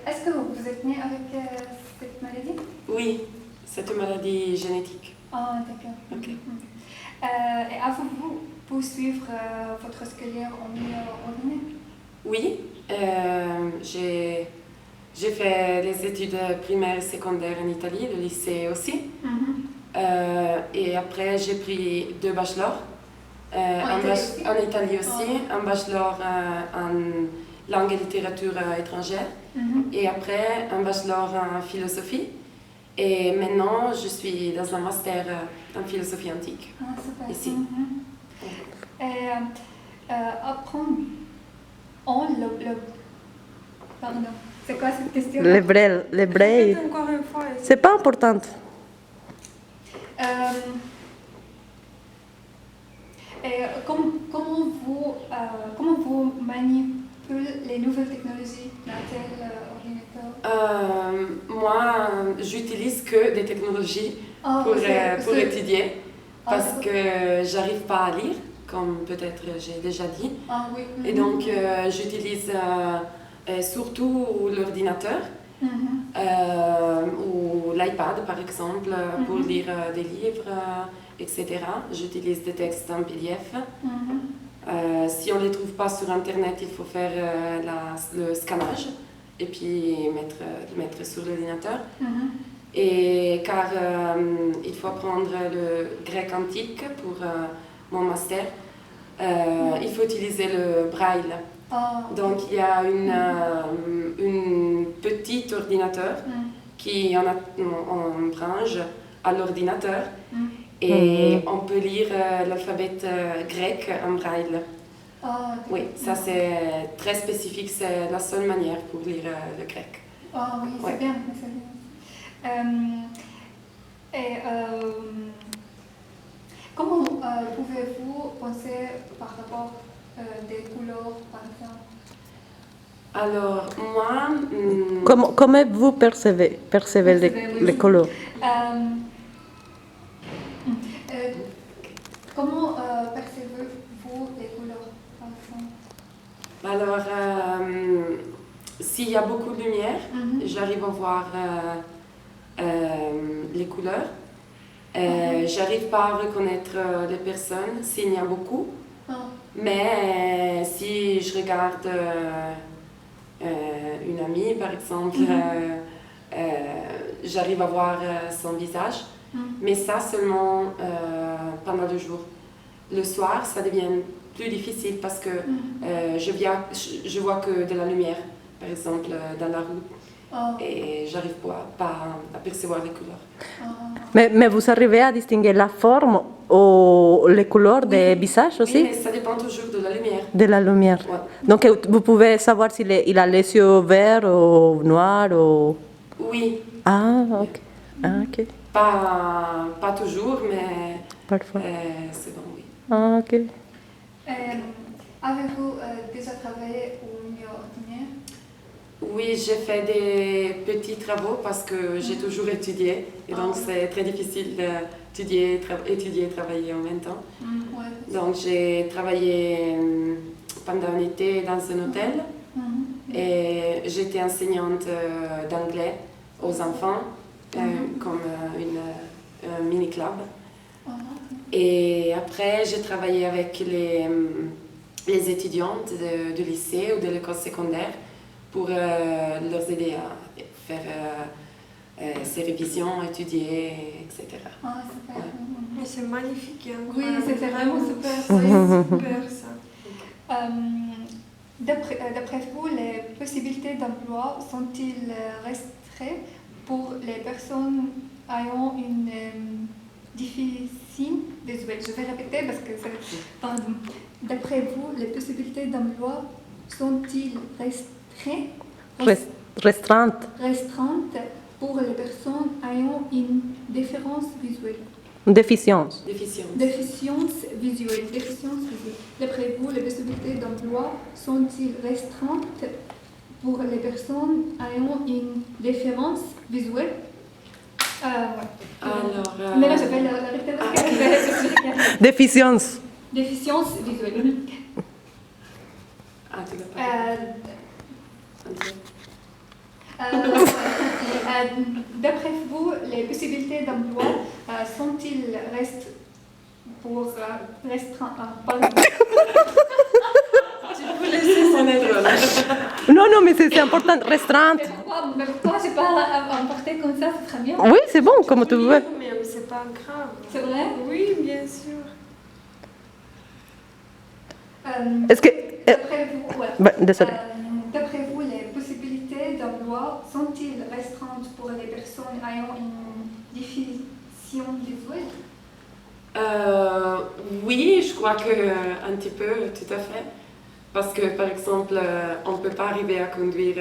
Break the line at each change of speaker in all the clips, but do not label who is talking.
est-ce que vous êtes né avec cette maladie?
Oui, c'est une maladie génétique.
Ah, d'accord.
Ok.
Et avez-vous pu suivre votre scolaire en milieu ordinaire?
Oui, j'ai fait les études primaires et secondaires en Italie, le lycée aussi. Et après, j'ai pris 2 bachelors. En Italie aussi, un bachelor en langue et littérature étrangère. Et après, un bachelor en philosophie. Et maintenant, je suis dans un master en philosophie antique, ici.
Et apprendre pardon, c'est quoi cette question?
L'hébreu. C'est pas important.
Et comment vous manipulez les nouvelles technologies dans tel ordinateur?
Moi, j'utilise que des technologies pour étudier parce que j'arrive pas à lire, comme peut-être j'ai déjà dit. Et donc, j'utilise surtout l'ordinateur ou l'iPad, par exemple, pour lire des livres, etc. J'utilise des textes en PDF. Si on ne les trouve pas sur Internet, il faut faire le scannage et puis mettre sur l'ordinateur. Et car il faut apprendre le grec antique pour mon master, il faut utiliser le braille. Donc il y a une petite ordinateur qui en branche à l'ordinateur et on peut lire l'alphabet grec en braille. Oui, ça c'est très spécifique, c'est la seule manière pour lire le grec.
Oui, c'est bien. Comment pouvez-vous penser par rapport des couleurs, par exemple?
Alors, moi...
Comment vous percevez les couleurs?
Comment percevez-vous les couleurs, par exemple?
Alors, s'il y a beaucoup de lumière, j'arrive à voir les couleurs. J'arrive pas à reconnaître les personnes s'il y en a beaucoup. Mais si je regarde une amie, par exemple, j'arrive à voir son visage. Mais ça seulement pendant le jour. Le soir, ça devient plus difficile parce que je vois que de la lumière, par exemple, dans la route. Et j'arrive pas à percevoir les couleurs.
Mais vous arrivez à distinguer la forme ou les couleurs des visages aussi?
Oui, mais ça dépend toujours de la lumière.
De la lumière.
Ouais.
Donc vous pouvez savoir s'il a les yeux verts ou noirs ou...
Oui.
Ah, ok. Ah, ok.
Pas toujours, mais
parfois.
C'est bon, oui.
Ah, ok.
Avez-vous déjà travaillé au milieu ordinaire?
Oui, j'ai fait des petits travaux parce que j'ai toujours étudié et donc c'est très difficile d'étudier et travailler en même temps. Donc j'ai travaillé pendant un été dans un hôtel et j'étais enseignante d'anglais aux enfants comme un mini-club. Et après j'ai travaillé avec les étudiantes du lycée ou de l'école secondaire pour leur aider à faire ces révisions, étudier, etc.
Super.
Mais c'est magnifique.
Oui, c'est vraiment super.
Super ça.
D'après vous, les possibilités d'emploi sont-ils restreintes pour les personnes ayant une déficience visuelle? Je vais répéter parce que c'est... Pardon. D'après vous, les possibilités d'emploi sont-ils
restreintes
pour les personnes ayant une déficience visuelle?
Déficience
visuelle. D'après vous, les possibilités d'emploi sont-ils restreintes pour les personnes ayant une déficience visuelle?
Alors...
Mais là, je vais la répéter.
Déficience
visuelle.
tu vas pas
D'après vous, les possibilités d'emploi sont-ils pardon.
Tu peux laisser
On est drôle.
Non, non, mais c'est important. Restreinte.
Mais pourquoi j'ai pas emporté comme ça, c'est très bien.
Oui, c'est bon, comme tu veux.
Mais c'est pas grave.
C'est vrai?
Oui, bien sûr.
Est-ce que...
D'après vous, ouais.
désolé.
D'après vous, les possibilités d'emploi sont-ils restreintes pour les personnes ayant une déficience visuelle?
Oui, je crois que un petit peu, tout à fait. Parce que, par exemple, on ne peut pas arriver à conduire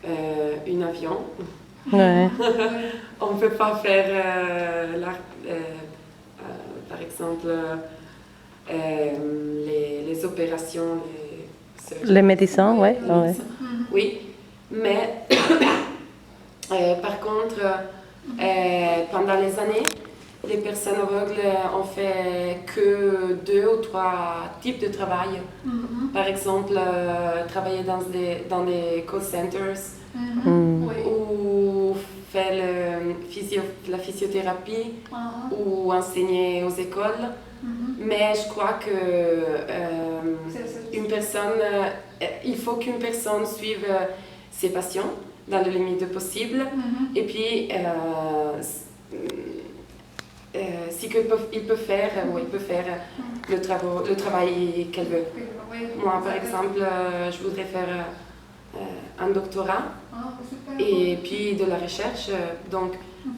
un avion.
Ouais.
On ne peut pas faire, par exemple, les opérations.
Les médecins, oui.
les médecins. Oui, mais par contre, pendant les années, les personnes aveugles ont fait que 2 ou 3 types de travail. Par exemple, travailler dans des call centers
Oui.
ou faire la physiothérapie ou enseigner aux écoles. Mais je crois que une personne, il faut qu'une personne suive ses passions dans les limites possibles. Et puis, si il peut faire le travail qu'elle veut. Moi, par exemple, je voudrais faire un doctorat et puis de la recherche. Donc,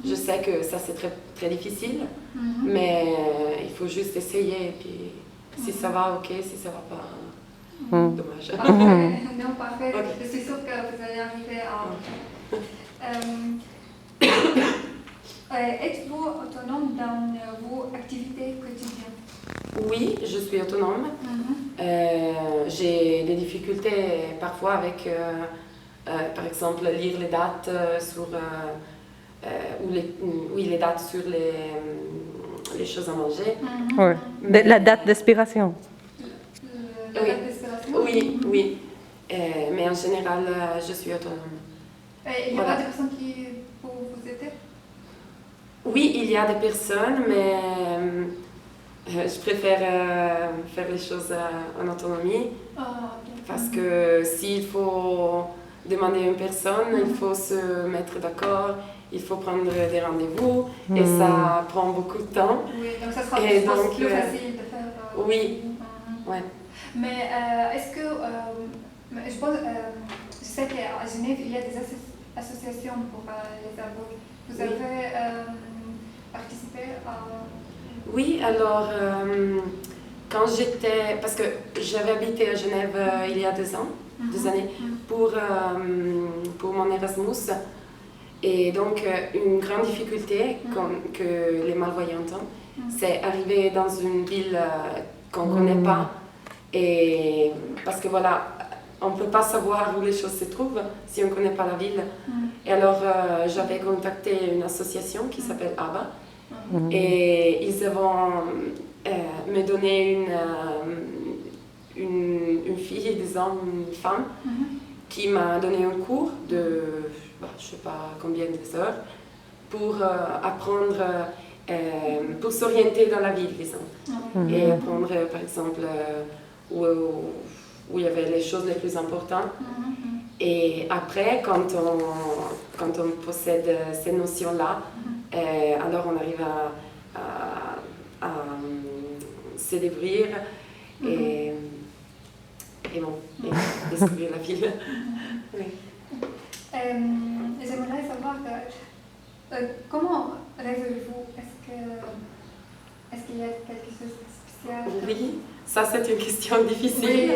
je sais que ça, c'est très, très difficile, mais il faut juste essayer. Et puis, si ça va, ok. Si ça va pas, dommage.
Non, parfait.
Ok.
Je suis sûre que vous allez arriver à... Êtes-vous autonome dans vos activités quotidiennes?
Oui, je suis autonome. J'ai des difficultés parfois avec, par exemple, lire les dates sur, les dates sur les choses à manger.
Ouais. La date d'expiration.
La
Oui.
date d'expiration?
Oui, oui. Mais en général, je suis autonome.
Il y aura des personnes qui pour vous aider?
Oui, il y a des personnes, mais je préfère faire les choses en autonomie. Parce que s'il faut demander à une personne, il faut se mettre d'accord, il faut prendre des rendez-vous et ça prend beaucoup de temps.
Oui, donc ça sera
Et
je pense,
donc,
plus facile de faire.
Oui. Ouais.
Mais est-ce que, je pense, je sais qu'à Genève, il y a des associations pour les aveugles. Vous avez participé à...
Oui, alors, quand j'étais... Parce que j'avais habité à Genève il y a 2 ans, 2 années, pour mon Erasmus. Et donc, une grande difficulté que les malvoyants ont, c'est arriver dans une ville qu'on ne connaît pas. Et parce que voilà, on ne peut pas savoir où les choses se trouvent si on ne connaît pas la ville. Et alors, j'avais contacté une association qui s'appelle ABBA. Et ils vont me donner une fille, disons, une femme, qui m'a donné un cours de, je ne sais pas combien d'heures, pour apprendre, pour s'orienter dans la ville, disons. Et apprendre, par exemple, où il y avait les choses les plus importantes. Et après, quand on possède ces notions-là, alors on arrive à se débrouiller et découvrir la ville. Oui.
J'aimerais savoir comment rêvez-vous? Est-ce qu'il y a quelque chose de spécial?
Oui, ça c'est une question difficile.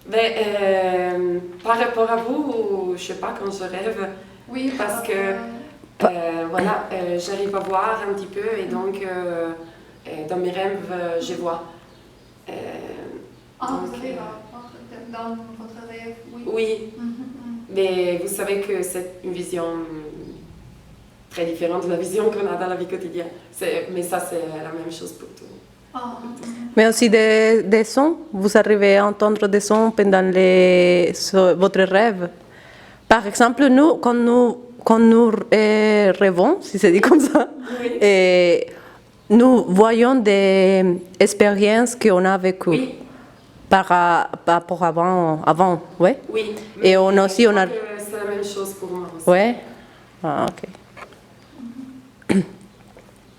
Oui,
par rapport à vous, je ne sais pas quand je rêve,
oui,
parce que voilà, j'arrive à voir un petit peu et donc dans mes rêves, je vois.
Vous avez dans votre rêve, oui.
Oui, mais vous savez que c'est une vision très différente de la vision qu'on a dans la vie quotidienne. Mais ça, c'est la même chose pour tout.
Ah,
Mais aussi des sons. Vous arrivez à entendre des sons pendant votre rêve. Par exemple, nous, quand nous rêvons, si c'est dit comme ça,
Oui.
et nous voyons des expériences qu'on a vécues
Oui,
par rapport avant, ouais.
oui.
Et on a aussi,
je
on a...
crois que c'est la même chose pour moi aussi.
Ouais. Ah, ok.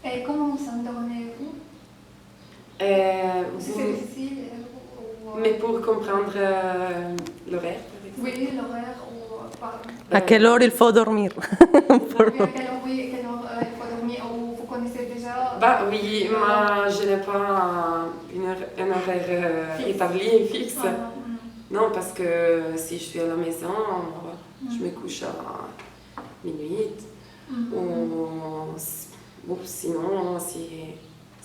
et comment vous endormez-vous? Si c'est
Vous-
difficile
mais pour comprendre l'horaire, par exemple.
Oui, l'horaire ou par...
À quelle heure il faut dormir?
Oui, à quelle heure, oui, à quelle heure il faut dormir ou vous connaissez déjà
Bah oui, moi je n'ai pas un horaire établi, fixe.
Ah,
Non, parce que si je suis à la maison, je me couche à minuit. Ou sinon,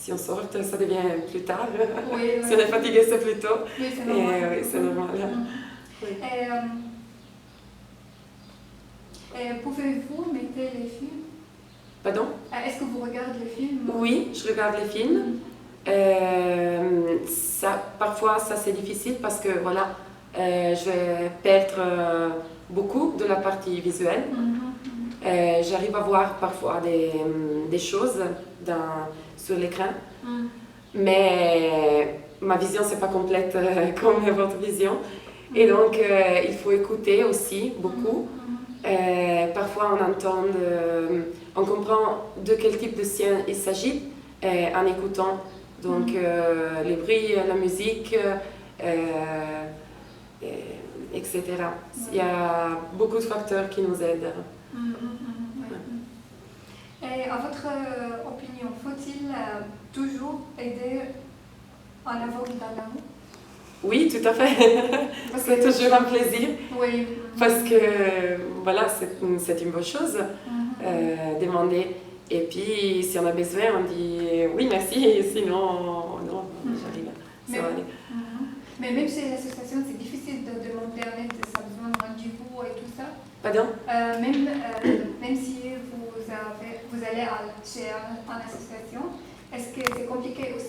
si on sort, ça devient plus tard.
Oui,
Si on est fatigué, c'est plus tôt.
Oui, c'est
Et
normal.
oui, c'est normal. Oui.
Pouvez-vous mettre les films?
Pardon?
Est-ce que vous regardez les films?
Oui, je regarde les films. Parfois, ça c'est difficile parce que voilà, je vais perdre beaucoup de la partie visuelle. J'arrive à voir parfois des choses sur l'écran, mais ma vision c'est pas complète comme votre vision. Et donc, il faut écouter aussi beaucoup. Parfois, on comprend de quel type de scène il s'agit en écoutant. Donc, les bruits, la musique, etc. Il y a beaucoup de facteurs qui nous aident.
Et à votre opinion, faut-il toujours aider en aveugle dans l'amour?
Oui, tout à fait. C'est toujours un plaisir.
Oui.
Parce que voilà, c'est une bonne chose. Demander. Et puis, si on a besoin, on dit oui, merci. Sinon, non, j'arrive. Ça va aller.
Mais même chez l'association, c'est difficile de demander en aide, ça a besoin de rendez-vous et tout ça.
Pardon?
Même si vous allez chez une association, est-ce que c'est compliqué aussi